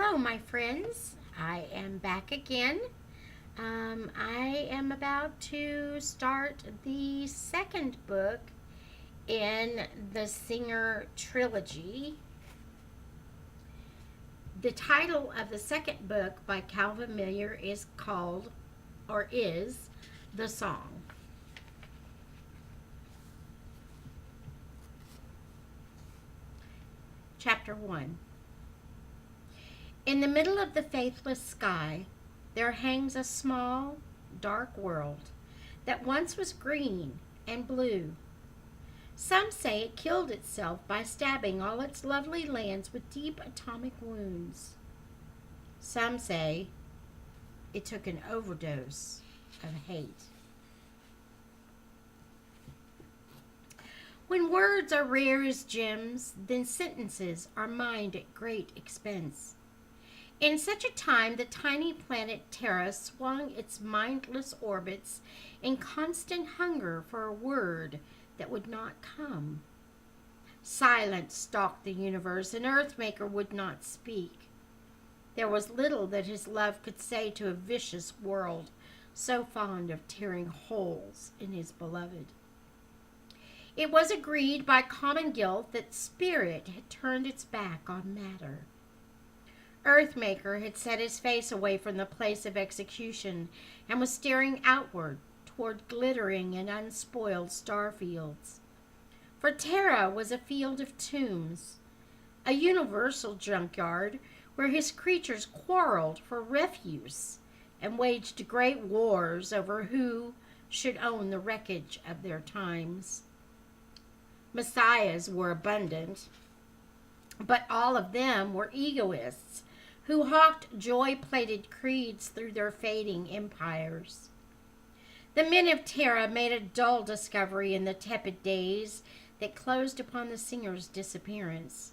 Hello, my friends. I am back again. I am about to start the second book in the Singer Trilogy. The title of the second book by Calvin Miller is The Song. Chapter 1. In the middle of the faithless sky, there hangs a small, dark world that once was green and blue. Some say it killed itself by stabbing all its lovely lands with deep atomic wounds. Some say it took an overdose of hate. When words are rare as gems, then sentences are mined at great expense. In such a time, the tiny planet Terra swung its mindless orbits in constant hunger for a word that would not come. Silence stalked the universe, and Earthmaker would not speak. There was little that his love could say to a vicious world so fond of tearing holes in his beloved. It was agreed by common guilt that spirit had turned its back on matter. Earthmaker had set his face away from the place of execution and was staring outward toward glittering and unspoiled star fields. For Terra was a field of tombs, a universal junkyard where his creatures quarreled for refuse and waged great wars over who should own the wreckage of their times. Messiahs were abundant, but all of them were egoists who hawked joy-plated creeds through their fading empires. The men of Terra made a dull discovery in the tepid days that closed upon the singer's disappearance.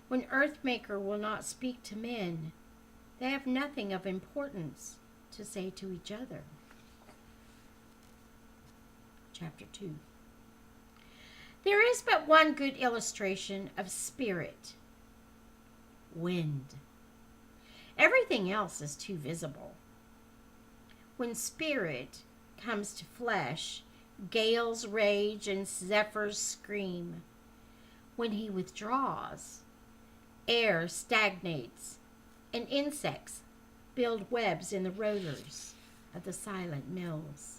When Earthmaker will not speak to men, they have nothing of importance to say to each other. Chapter 2. There is but one good illustration of spirit: wind. Everything else is too visible. When spirit comes to flesh, gales rage and zephyrs scream. When he withdraws, air stagnates, and insects build webs in the rotors of the silent mills.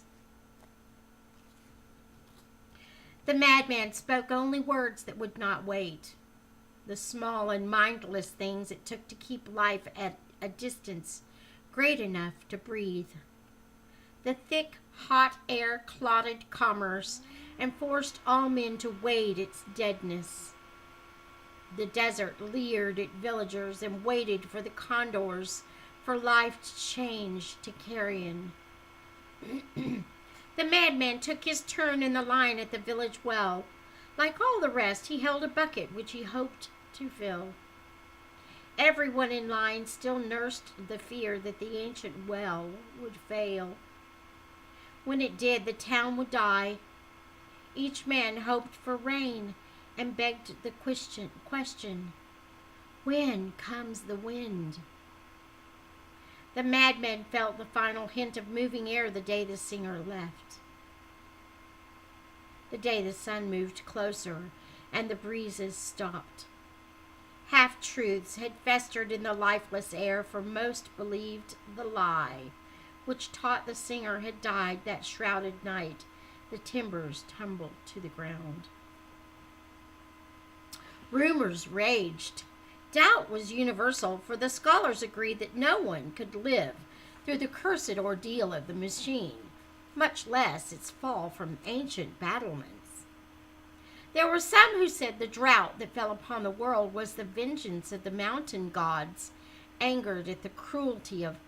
The madman spoke only words that would not wait, the small and mindless things it took to keep life at a distance great enough to breathe. The thick, hot air clotted commerce and forced all men to wade its deadness. The desert leered at villagers and waited for the condors for life to change to carrion. The madman took his turn in the line at the village well. Like all the rest, he held a bucket which he hoped to fill. Everyone in line still nursed the fear that the ancient well would fail. When it did, the town would die. Each man hoped for rain and begged the question, when comes the wind? The madman felt the final hint of moving air the day the singer left. The day the sun moved closer and the breezes stopped. Half-truths had festered in the lifeless air, for most believed the lie, which taught the singer had died that shrouded night the timbers tumbled to the ground. Rumors raged. Doubt was universal, for the scholars agreed that no one could live through the cursed ordeal of the machine, much less its fall from ancient battlements. There were some who said the drought that fell upon the world was the vengeance of the mountain gods, angered at the cruelty of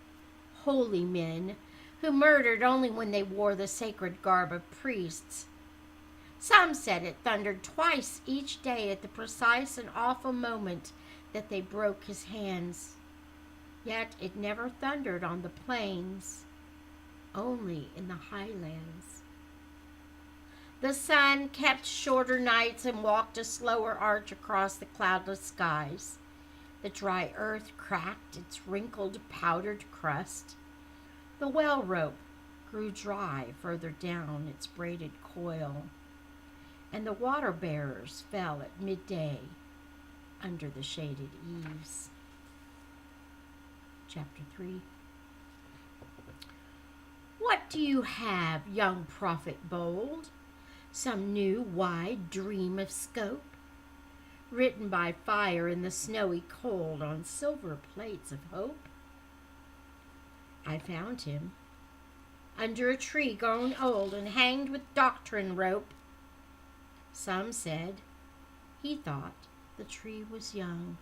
holy men who murdered only when they wore the sacred garb of priests. Some said it thundered twice each day at the precise and awful moment that they broke his hands. Yet it never thundered on the plains, only in the highlands. The sun kept shorter nights and walked a slower arch across the cloudless skies. The dry earth cracked its wrinkled, powdered crust. The well rope grew dry further down its braided coil, and the water bearers fell at midday under the shaded eaves. Chapter 3. What do you have, young prophet bold? Some new wide dream of scope? Written by fire in the snowy cold on silver plates of hope? I found him under a tree grown old and hanged with doctrine rope. Some said he thought the tree was young.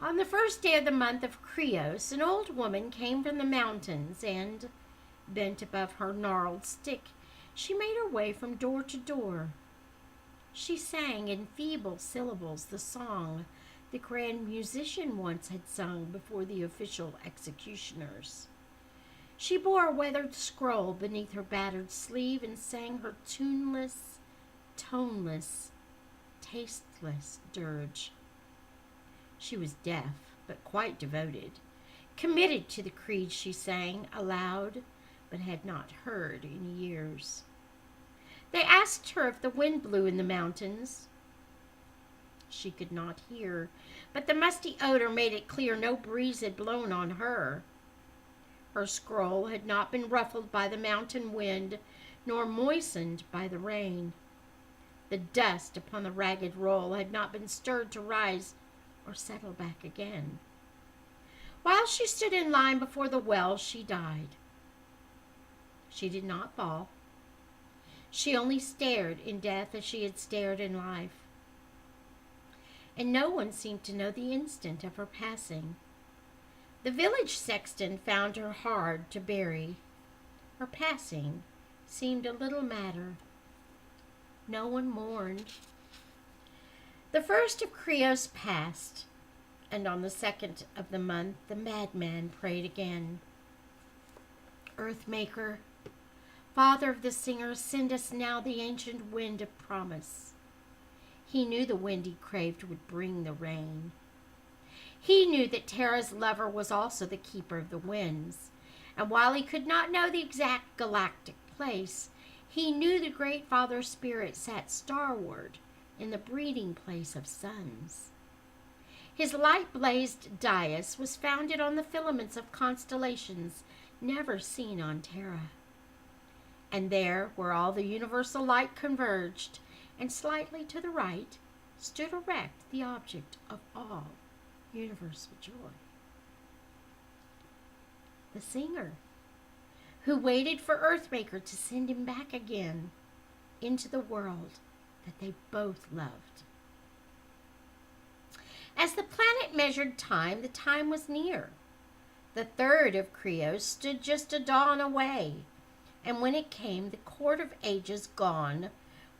On the first day of the month of Creos, an old woman came from the mountains, and, bent above her gnarled stick, she made her way from door to door. She sang in feeble syllables the song the grand musician once had sung before the official executioners. She bore a weathered scroll beneath her battered sleeve and sang her tuneless, toneless, tasteless dirge. She was deaf, but quite devoted, committed to the creed she sang aloud, but had not heard in years. They asked her if the wind blew in the mountains. She could not hear, but the musty odor made it clear no breeze had blown on her. Her scroll had not been ruffled by the mountain wind, nor moistened by the rain. The dust upon the ragged roll had not been stirred to rise or settle back again. While she stood in line before the well, she died. She did not fall. She only stared in death as she had stared in life. And no one seemed to know the instant of her passing. The village sexton found her hard to bury. Her passing seemed a little matter. No one mourned. The first of Creos passed, and on the second of the month the madman prayed again. Earthmaker, Father of the singers, send us now the ancient wind of promise. He knew the wind he craved would bring the rain. He knew that Terra's lover was also the keeper of the winds, and while he could not know the exact galactic place, he knew the great Father Spirit sat starward in the breeding place of suns. His light-blazed dais was founded on the filaments of constellations never seen on Terra. And there, where all the universal light converged, and slightly to the right, stood erect the object of all universal joy. The singer, who waited for Earthmaker to send him back again into the world that they both loved. As the planet measured time, the time was near. The third of Creos stood just a dawn away, and when it came, the court of ages gone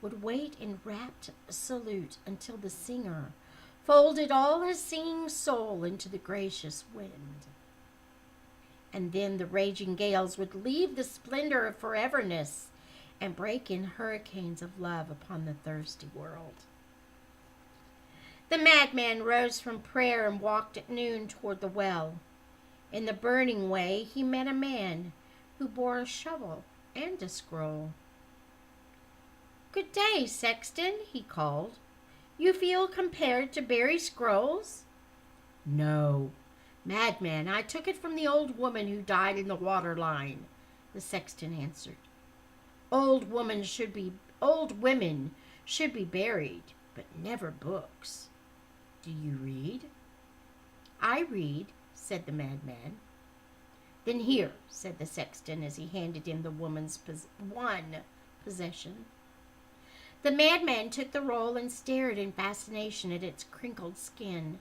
would wait in rapt salute until the singer folded all his singing soul into the gracious wind. And then the raging gales would leave the splendor of foreverness and break in hurricanes of love upon the thirsty world. The madman rose from prayer and walked at noon toward the well. In the burning way, he met a man who bore a shovel and a scroll. "Good day, sexton," he called. "You feel compelled to bury scrolls?" "No, madman, I took it from the old woman who died in the water line," the sexton answered. Old women should be buried, but never books. Do you read?" "I read," said the madman. "Then here," said the sexton as he handed him the woman's one possession. The madman took the roll and stared in fascination at its crinkled skin.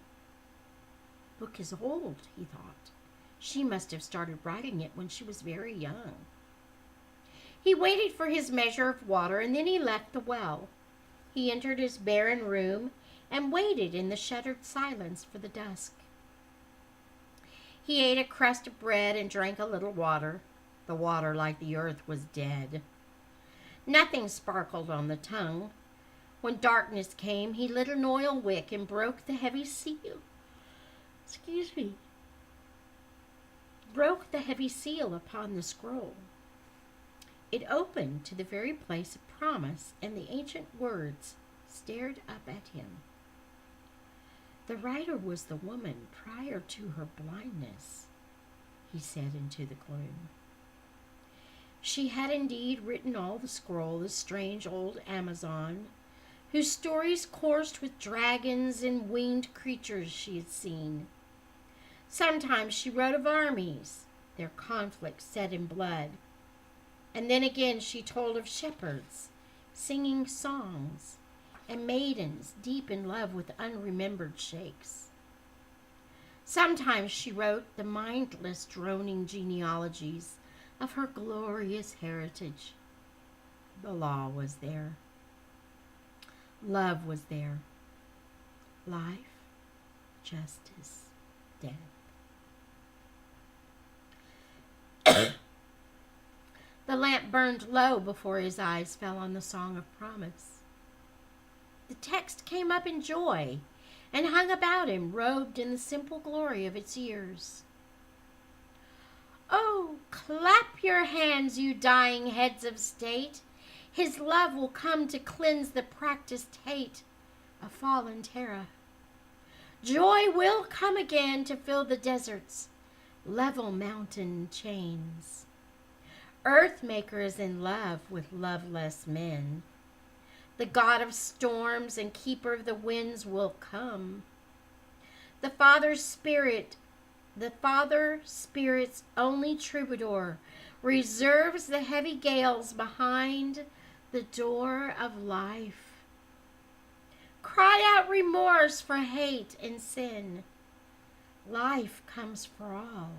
"Book is old," he thought. "She must have started writing it when she was very young." He waited for his measure of water, and then he left the well. He entered his barren room and waited in the shuttered silence for the dusk. He ate a crust of bread and drank a little water. The water, like the earth, was dead. Nothing sparkled on the tongue. When darkness came, he lit an oil wick and broke the heavy seal. Excuse me. Broke the heavy seal upon the scroll. It opened to the very place of promise, and the ancient words stared up at him. The writer was the woman prior to her blindness, he said into the gloom. She had indeed written all the scroll, the strange old Amazon, whose stories coursed with dragons and winged creatures she had seen. Sometimes she wrote of armies, their conflicts set in blood, and then again she told of shepherds singing songs and maidens deep in love with unremembered shakes. Sometimes she wrote the mindless droning genealogies of her glorious heritage. The law was there. Love was there. Life, justice, death. The lamp burned low before his eyes fell on the song of promise. The text came up in joy and hung about him, robed in the simple glory of its years. Oh, clap your hands, you dying heads of state. His love will come to cleanse the practiced hate of fallen Terra. Joy will come again to fill the deserts, level mountain chains. Earthmaker is in love with loveless men. The God of storms and keeper of the winds will come. The Father Spirit's only troubadour reserves the heavy gales behind the door of life. Cry out remorse for hate and sin. Life comes for all,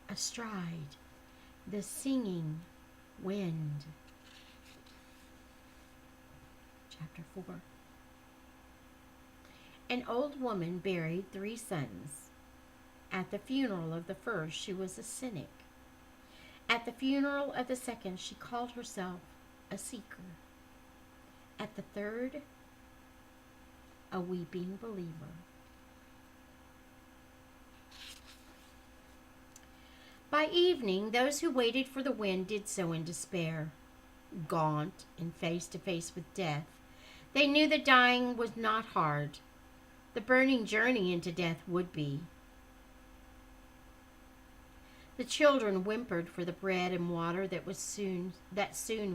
astride the singing wind. Chapter 4. An old woman buried 3 sons. At the funeral of the first, she was a cynic. At the funeral of the second, she called herself a seeker. At the third, a weeping believer. By evening, those who waited for the wind did so in despair. Gaunt and face to face with death, they knew the dying was not hard. The burning journey into death would be. The children whimpered for the bread and water that soon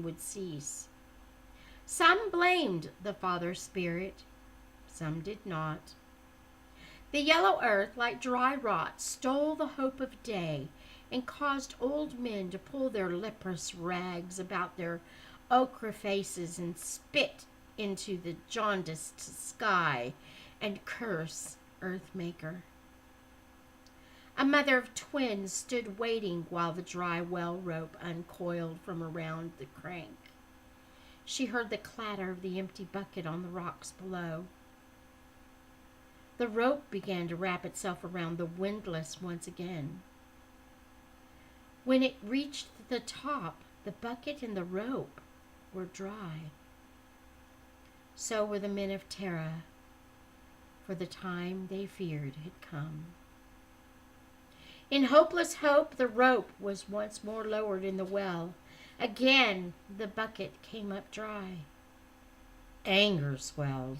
would cease. Some blamed the Father Spirit, some did not. The yellow earth, like dry rot, stole the hope of day and caused old men to pull their leprous rags about their ochre faces and spit into the jaundiced sky and curse Earthmaker. A mother of twins stood waiting while the dry well rope uncoiled from around the crank. She heard the clatter of the empty bucket on the rocks below. The rope began to wrap itself around the windlass once again. When it reached the top, the bucket and the rope were dry. So were the men of Terra, for the time they feared had come. In hopeless hope, the rope was once more lowered in the well. Again, the bucket came up dry. Anger swelled,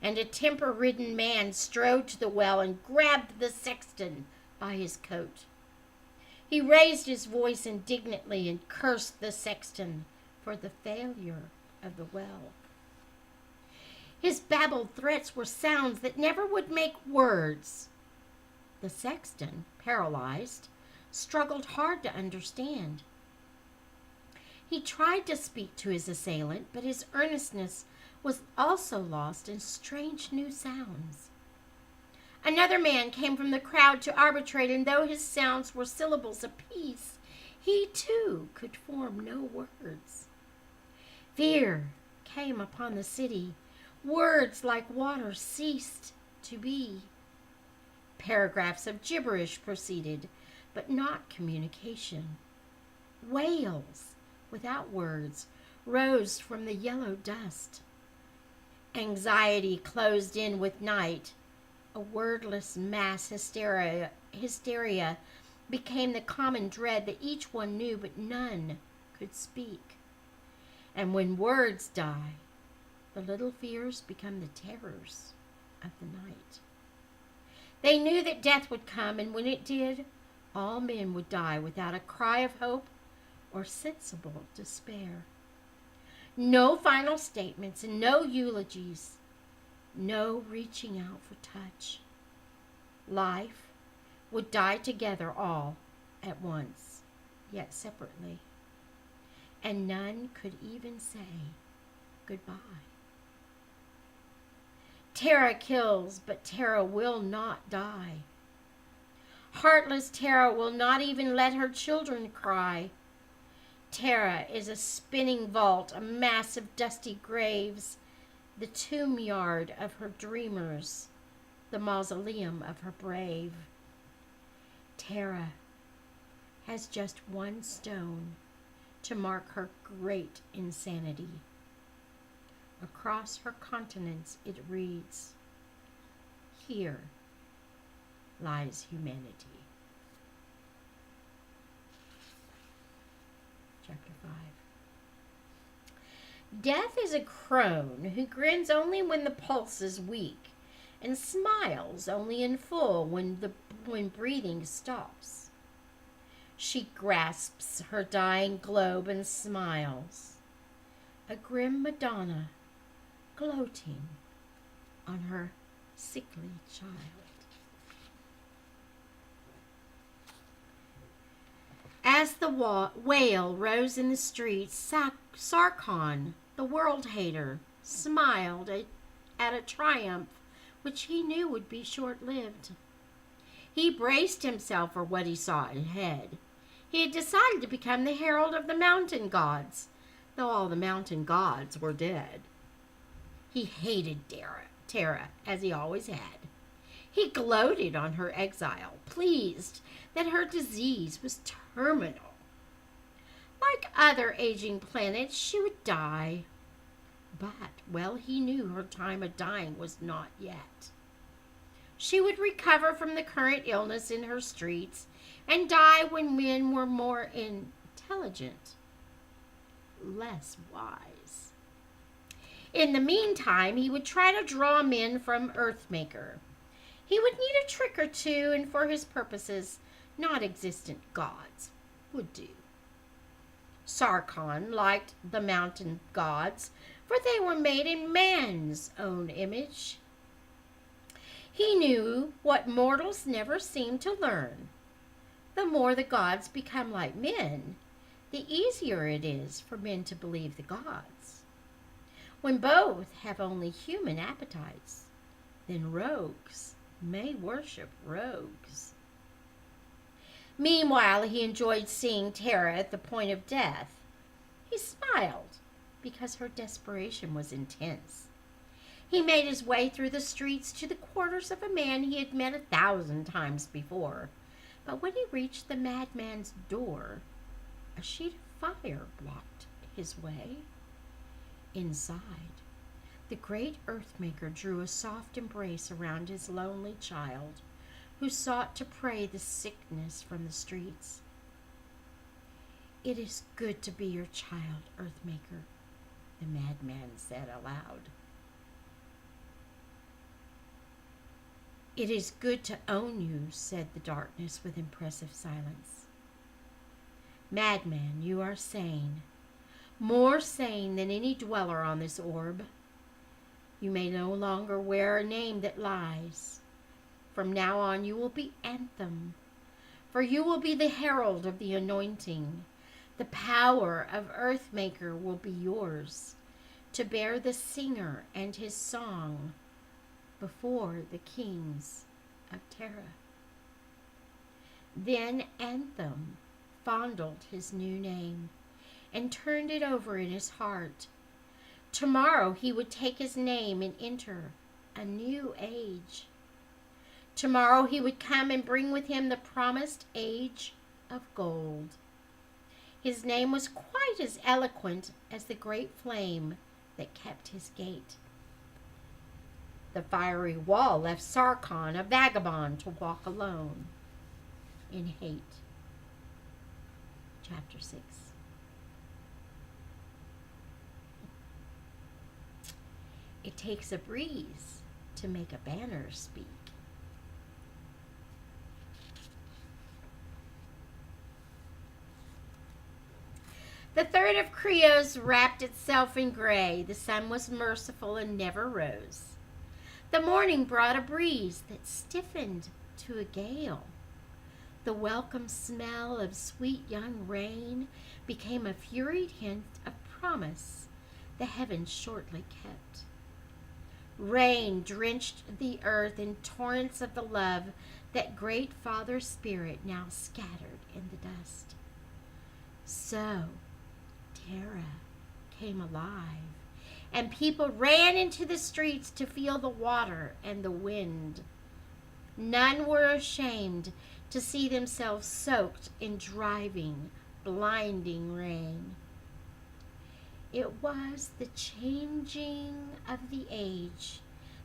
and a temper-ridden man strode to the well and grabbed the sexton by his coat. He raised his voice indignantly and cursed the sexton for the failure of the well. His babbled threats were sounds that never would make words. The sexton, paralyzed, struggled hard to understand. He tried to speak to his assailant, but his earnestness was also lost in strange new sounds. Another man came from the crowd to arbitrate, and though his sounds were syllables apiece, he too could form no words. Fear came upon the city. Words like water ceased to be. Paragraphs of gibberish proceeded, but not communication. Wails, without words, rose from the yellow dust. Anxiety closed in with night. A wordless mass hysteria became the common dread that each one knew but none could speak. And when words die, the little fears become the terrors of the night. They knew that death would come, and when it did, all men would die without a cry of hope or sensible despair. No final statements and no eulogies, no reaching out for touch. Life would die together all at once, yet separately, and none could even say goodbye. Terra kills, but Terra will not die. Heartless Terra will not even let her children cry. Terra is a spinning vault, a mass of dusty graves, the tomb yard of her dreamers, the mausoleum of her brave. Terra has just one stone to mark her great insanity. Across her continents it reads, "Here lies humanity." Chapter 5. Death is a crone who grins only when the pulse is weak and smiles only in full when breathing stops. She grasps her dying globe and smiles, a grim Madonna gloating on her sickly child. As the wail rose in the streets, Sarkon, the world hater, smiled at a triumph which he knew would be short-lived. He braced himself for what he saw ahead. He had decided to become the herald of the mountain gods, though all the mountain gods were dead. He hated Terra, as he always had. He gloated on her exile, pleased that her disease was terminal. Like other aging planets, she would die. But, well, he knew her time of dying was not yet. She would recover from the current illness in her streets and die when men were more intelligent, less wise. In the meantime, he would try to draw men from Earthmaker. He would need a trick or two, and for his purposes, non-existent gods would do. Sarkon liked the mountain gods, for they were made in man's own image. He knew what mortals never seem to learn. The more the gods become like men, the easier it is for men to believe the gods. When both have only human appetites, then rogues may worship rogues. Meanwhile, he enjoyed seeing Terra at the point of death. He smiled because her desperation was intense. He made his way through the streets to the quarters of a man he had met 1,000 times before. But when he reached the madman's door, a sheet of fire blocked his way. Inside, the great Earthmaker drew a soft embrace around his lonely child, who sought to pray the sickness from the streets. "It is good to be your child, Earthmaker," the madman said aloud. "It is good to own you," said the darkness with impressive silence. "Madman, you are sane, more sane than any dweller on this orb. You may no longer wear a name that lies. From now on you will be Anthem, for you will be the herald of the anointing. The power of Earthmaker will be yours, to bear the singer and his song before the kings of Terra." Then Anthem fondled his new name and turned it over in his heart. Tomorrow he would take his name and enter a new age. Tomorrow he would come and bring with him the promised age of gold. His name was quite as eloquent as the great flame that kept his gate. The fiery wall left Sarkon a vagabond to walk alone in hate. Chapter 6. It takes a breeze to make a banner speak. The third of Creos wrapped itself in gray. The sun was merciful and never rose. The morning brought a breeze that stiffened to a gale. The welcome smell of sweet young rain became a furied hint of promise the heavens shortly kept. Rain drenched the earth in torrents of the love that great Father Spirit now scattered in the dust. So Terra came alive, and people ran into the streets to feel the water and the wind. None were ashamed to see themselves soaked in driving, blinding rain. It was the changing of the age,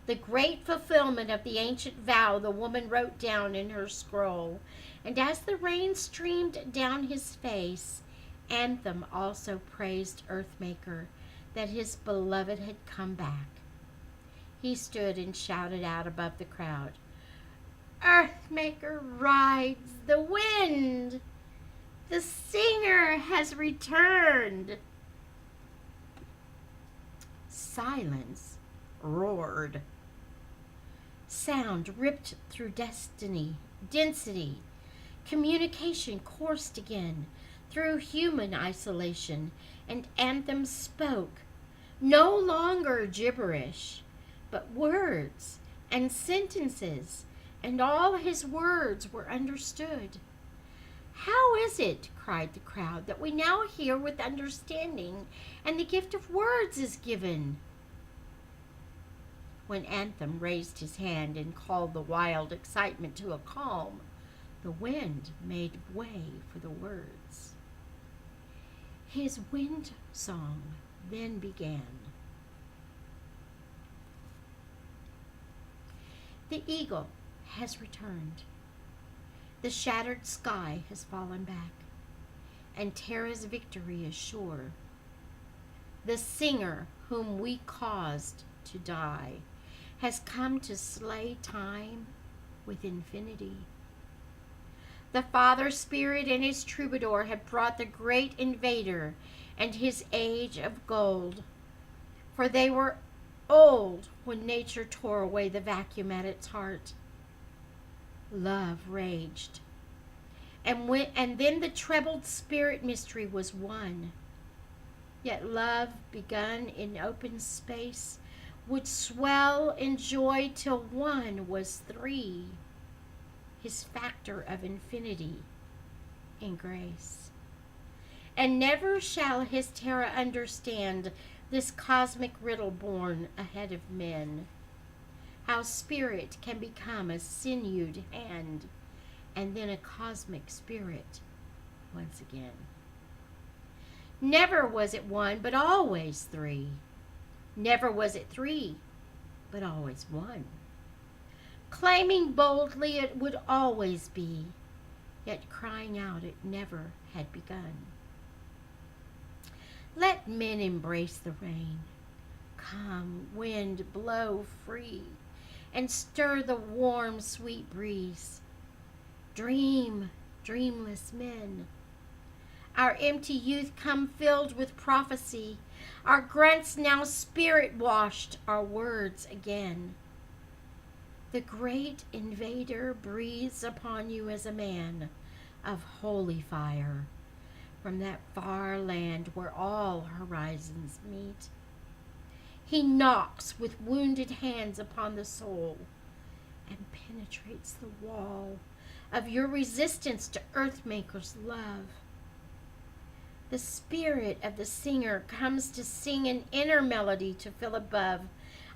the great fulfillment of the ancient vow the woman wrote down in her scroll. And as the rain streamed down his face, Anthem also praised Earthmaker that his beloved had come back. He stood and shouted out above the crowd, "Earthmaker rides the wind! The singer has returned!" Silence roared. Sound ripped through density. Communication coursed again through human isolation, and Anthem spoke, no longer gibberish, but words and sentences, and all his words were understood. "How is it," cried the crowd, "that we now hear with understanding, and the gift of words is given?" When Anthem raised his hand and called the wild excitement to a calm, the wind made way for the words. His wind song then began. The eagle has returned. The shattered sky has fallen back, and Terra's victory is sure. The singer whom we caused to die has come to slay time with infinity. The Father Spirit and his troubadour have brought the great invader and his age of gold, for they were old when nature tore away the vacuum at its heart. Love raged, and then the trebled spirit mystery was won. Yet love, begun in open space, would swell in joy till one was three, his factor of infinity in grace. And never shall his Terra understand this cosmic riddle born ahead of men, how spirit can become a sinewed hand, and then a cosmic spirit once again. Never was it one, but always three. Never was it three, but always one. Claiming boldly it would always be, yet crying out it never had begun. Let men embrace the rain. Come, wind, blow free, and stir the warm, sweet breeze. Dream, dreamless men. Our empty youth come filled with prophecy, our grunts now spirit-washed, our words again. The great invader breathes upon you as a man of holy fire, from that far land where all horizons meet. He knocks with wounded hands upon the soul and penetrates the wall of your resistance to Earthmaker's love. The spirit of the singer comes to sing an inner melody to fill above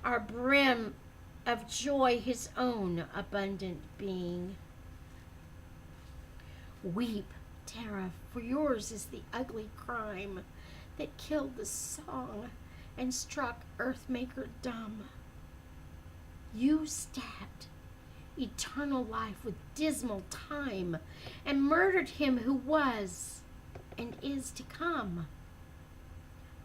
our brim of joy his own abundant being. Weep, Terra, for yours is the ugly crime that killed the song and struck Earthmaker dumb. You stabbed eternal life with dismal time and murdered him who was and is to come.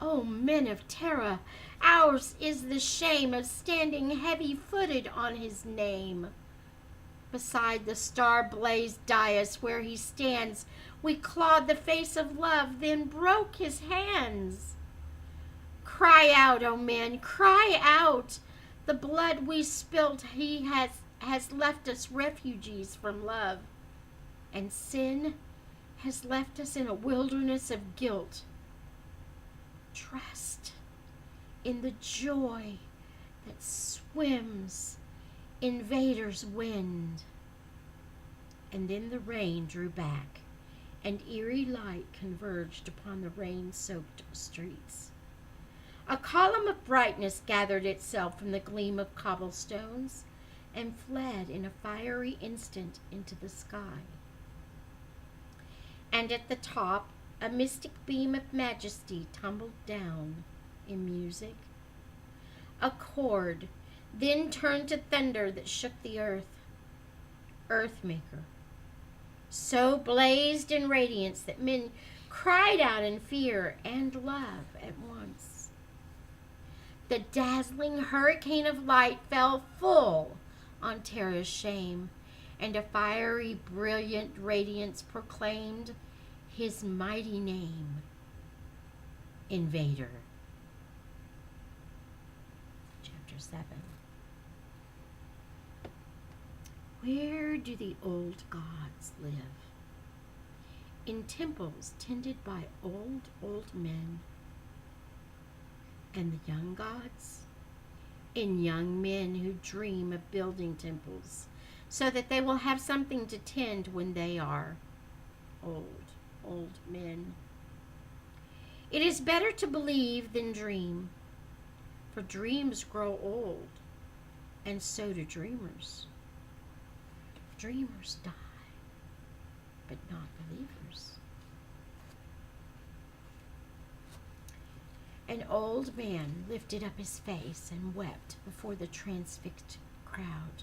O men of Terra, ours is the shame of standing heavy-footed on his name. Beside the star-blazed dais where he stands, we clawed the face of love, then broke his hands. Cry out, O men, cry out! The blood we spilt he has left us refugees from love, and sin has left us in a wilderness of guilt. Trust in the joy that swims in Vader's wind. And then the rain drew back, and eerie light converged upon the rain-soaked streets. A column of brightness gathered itself from the gleam of cobblestones and fled in a fiery instant into the sky. And at the top, a mystic beam of majesty tumbled down in music. A chord then turned to thunder that shook the earth. Earthmaker, so blazed in radiance that men cried out in fear and love at once. The dazzling hurricane of light fell full on Terra's shame, and a fiery, brilliant radiance proclaimed his mighty name, Invader. Chapter 7. Where do the old gods live? In temples tended by old men. And the young gods? In young men who dream of building temples, so that they will have something to tend when they are old men. It is better to believe than dream, for dreams grow old, and so do dreamers. Dreamers die, but not believers. An old man lifted up his face and wept before the transfixed crowd.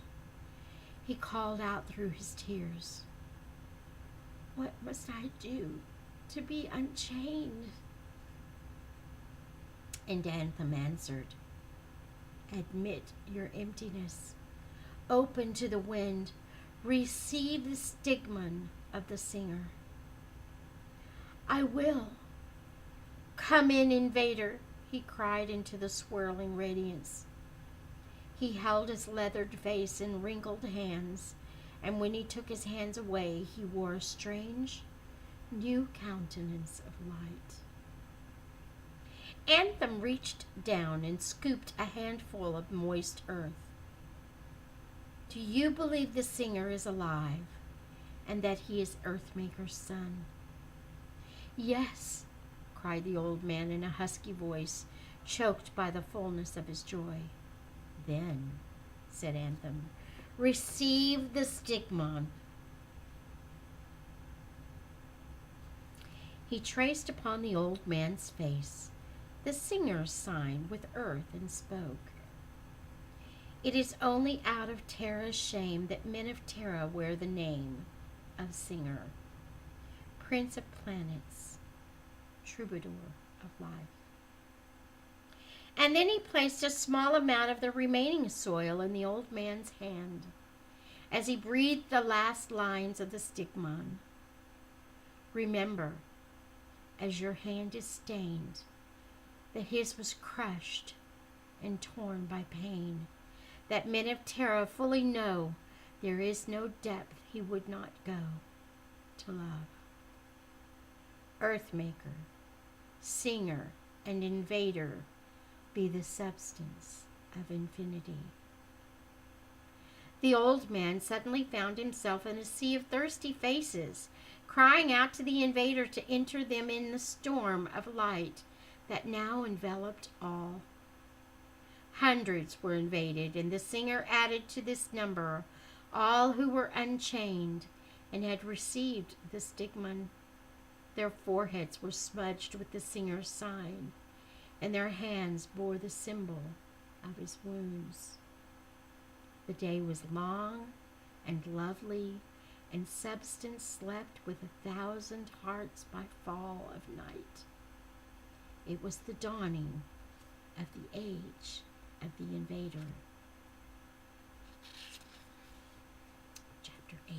He called out through his tears, "What must I do to be unchained?" And Anthem answered, "Admit your emptiness. Open to the wind. Receive the stigma of the singer." "I will. Come in, Invader," he cried into the swirling radiance. He held his leathered face in wrinkled hands, and when he took his hands away, he wore a strange, new countenance of light. Anthem reached down and scooped a handful of moist earth. "Do you believe the singer is alive, and that he is Earthmaker's son?" "Yes," cried the old man in a husky voice, choked by the fullness of his joy. "Then," said Anthem, "receive the stigma." He traced upon the old man's face the singer's sign with earth and spoke. "It is only out of Terra's shame that men of Terra wear the name of Singer, Prince of Planets, Troubadour of Life." And then he placed a small amount of the remaining soil in the old man's hand as he breathed the last lines of the stigma. "Remember, as your hand is stained, that his was crushed and torn by pain, that men of Terra fully know there is no depth he would not go to love. Earthmaker, Singer, and Invader be the substance of infinity." The old man suddenly found himself in a sea of thirsty faces, crying out to the Invader to enter them in the storm of light that now enveloped all. Hundreds were invaded, and the singer added to this number all who were unchained and had received the stigma. Their foreheads were smudged with the singer's sign, and their hands bore the symbol of his wounds. The day was long and lovely, and Substance slept with 1,000 hearts by fall of night. It was the dawning of the age of the invader. Chapter 8.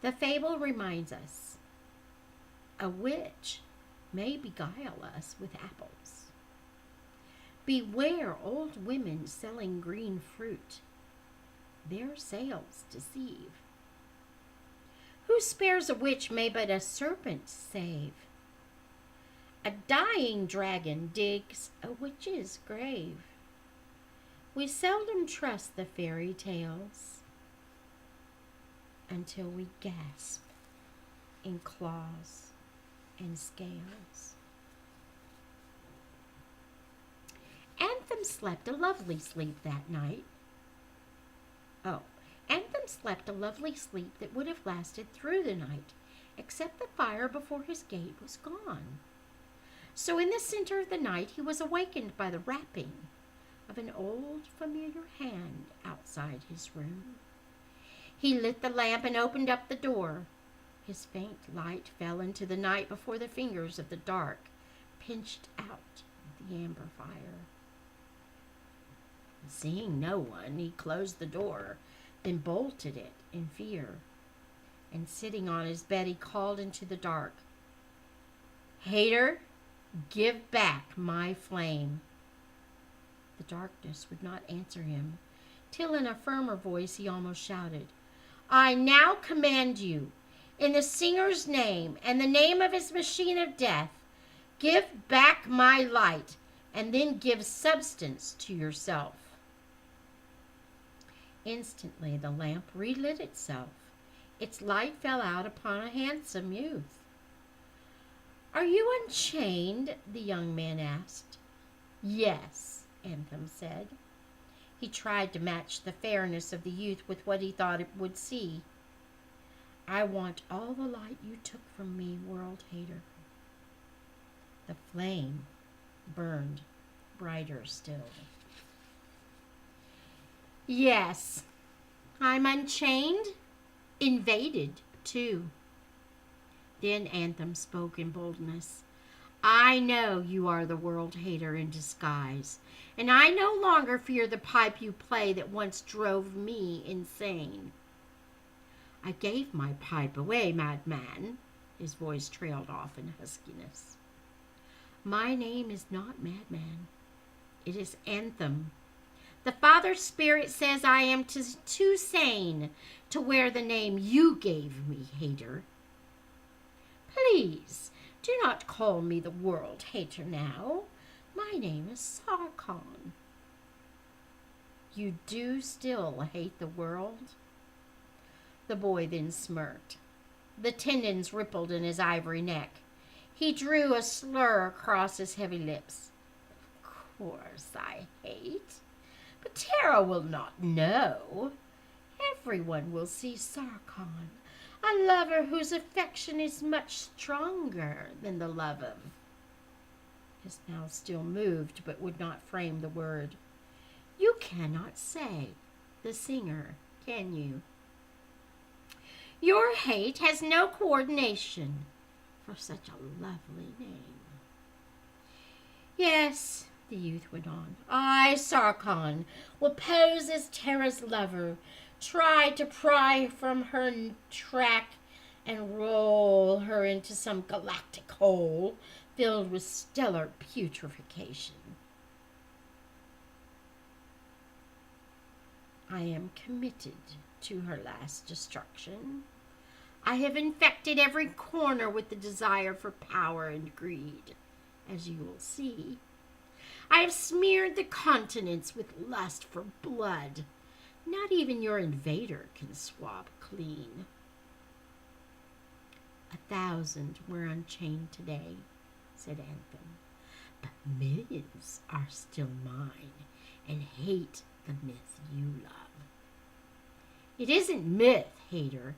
The fable reminds us, a witch may beguile us with apples. Beware old women selling green fruit. Their sales deceive. Who spares a witch may but a serpent save. A dying dragon digs a witch's grave. We seldom trust the fairy tales until we gasp in claws and scales. Anthem slept a lovely sleep that night. Anthem slept a lovely sleep that would have lasted through the night, except the fire before his gate was gone. So in the center of the night he was awakened by the rapping of an old familiar hand outside his room. He lit the lamp and opened up the door. His faint light fell into the night before the fingers of the dark pinched out the amber fire. Seeing no one, he closed the door, then bolted it in fear. And sitting on his bed, he called into the dark, "Hater, give back my flame." The darkness would not answer him, till in a firmer voice he almost shouted, "I now command you, in the singer's name and the name of his machine of death, give back my light, and then give substance to yourself." Instantly the lamp relit itself. Its light fell out upon a handsome youth. "Are you unchained?" the young man asked. "Yes," Anthem said. He tried to match the fairness of the youth with what he thought it would see. "I want all the light you took from me, world hater." The flame burned brighter still. "Yes, I'm unchained, invaded too." Then Anthem spoke in boldness. "I know you are the world hater in disguise, and I no longer fear the pipe you play that once drove me insane." "I gave my pipe away, madman." His voice trailed off in huskiness. "My name is not Madman. It is Anthem. The Father Spirit says I am too sane to wear the name you gave me, hater. Please, do not call me the world hater now. My name is Sarkon." "You do still hate the world?" The boy then smirked. The tendons rippled in his ivory neck. He drew a slur across his heavy lips. "Of course I hate. But Tara will not know. Everyone will see Sarkon, a lover whose affection is much stronger than the love of—" His mouth still moved, but would not frame the word. "You cannot say, the singer, can you? Your hate has no coordination for such a lovely name." "Yes," the youth went on, "I, Sarkon, will pose as Tara's lover, try to pry from her track and roll her into some galactic hole filled with stellar putrefaction. I am committed to her last destruction. I have infected every corner with the desire for power and greed, as you will see. I have smeared the continents with lust for blood. Not even your invader can swab clean. 1,000 were unchained today," said Anthem, "but millions are still mine and hate the myth you love." "It isn't myth, hater.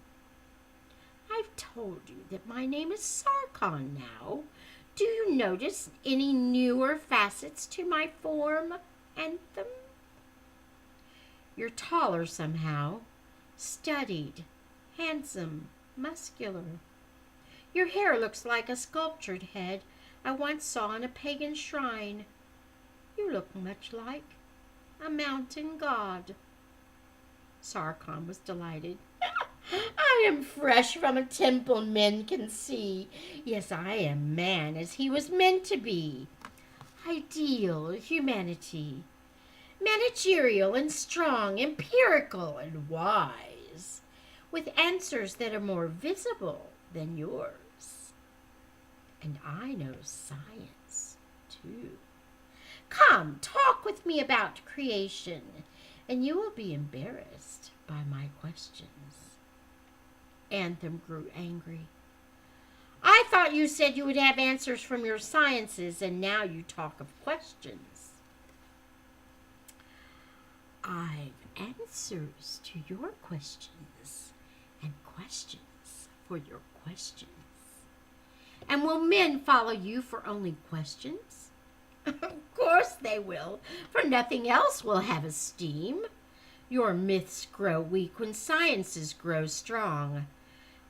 I've told you that my name is Sarkon now. Do you notice any newer facets to my form, Anthem?" You're taller somehow, studied, handsome, muscular. Your hair looks like a sculptured head I once saw in a pagan shrine. You look much like a mountain god." Sarkon was delighted. "I am fresh from a temple men can see. Yes, I am man as he was meant to be. Ideal humanity. Managerial and strong, empirical and wise, with answers that are more visible than yours. And I know science, too. Come, talk with me about creation, and you will be embarrassed by my questions." Anthem grew angry. "I thought you said you would have answers from your sciences, and now you talk of questions." "I've answers to your questions, and questions for your questions. And will men follow you for only questions?" "Of course they will, for nothing else will have esteem. Your myths grow weak when sciences grow strong.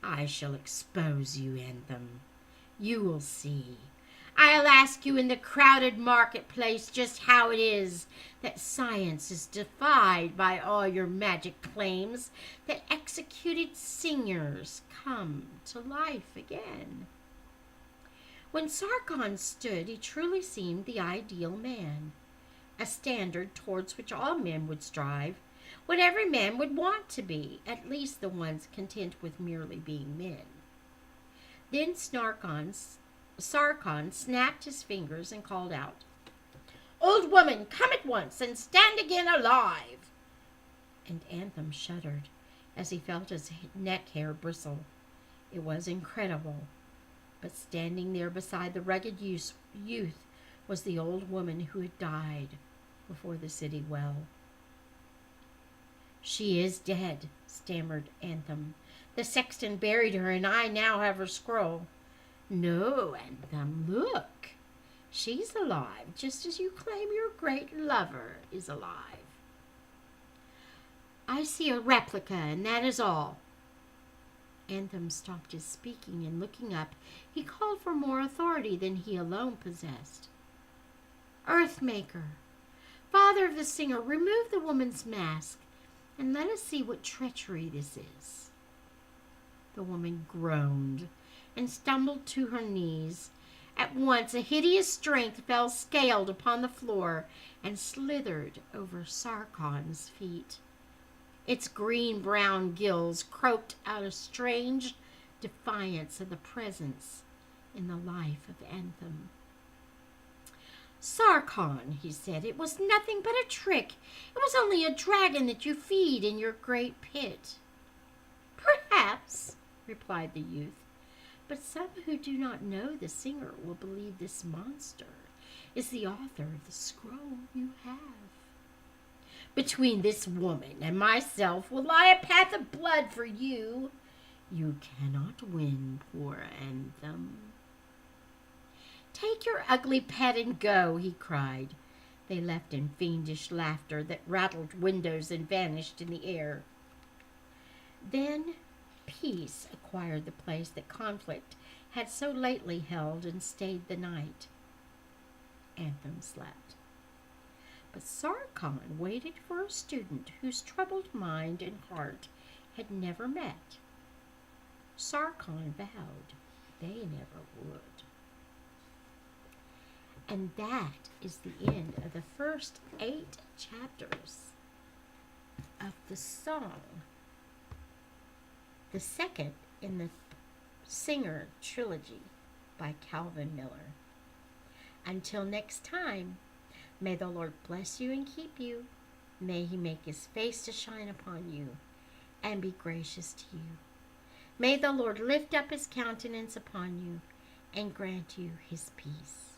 I shall expose you, Anthem. You will see. I'll ask you in the crowded marketplace just how it is that science is defied by all your magic claims, that executed singers come to life again." When Sarkon stood, he truly seemed the ideal man, a standard towards which all men would strive, what every man would want to be, at least the ones content with merely being men. Then Sarkon snapped his fingers and called out, "Old woman, come at once and stand again alive!" And Anthem shuddered as he felt his neck hair bristle. It was incredible, but standing there beside the rugged youth was the old woman who had died before the city well. "She is dead," stammered Anthem. "The sexton buried her, and I now have her scroll." "No, Anthem, look. She's alive, just as you claim your great lover is alive." "I see a replica, and that is all." Anthem stopped his speaking, and looking up, he called for more authority than he alone possessed. "Earthmaker, father of the singer, remove the woman's mask, and let us see what treachery this is." The woman groaned and stumbled to her knees. At once a hideous strength fell scaled upon the floor and slithered over Sarkon's feet. Its green-brown gills croaked out a strange defiance of the presence in the life of Anthem. "Sarkon," he said, "it was nothing but a trick. It was only a dragon that you feed in your great pit." "Perhaps," replied the youth, "but some who do not know the singer will believe this monster is the author of the scroll you have. Between this woman and myself will lie a path of blood for you. You cannot win, poor Anthem." "Take your ugly pet and go," he cried. They left in fiendish laughter that rattled windows and vanished in the air. Then peace acquired the place that conflict had so lately held and stayed the night. Anthem slept. But Sarkon waited for a student whose troubled mind and heart had never met. Sarkon vowed they never would. And that is the end of the first 8 chapters of the song, the second in the Singer Trilogy by Calvin Miller. Until next time, may the Lord bless you and keep you. May he make his face to shine upon you and be gracious to you. May the Lord lift up his countenance upon you and grant you his peace.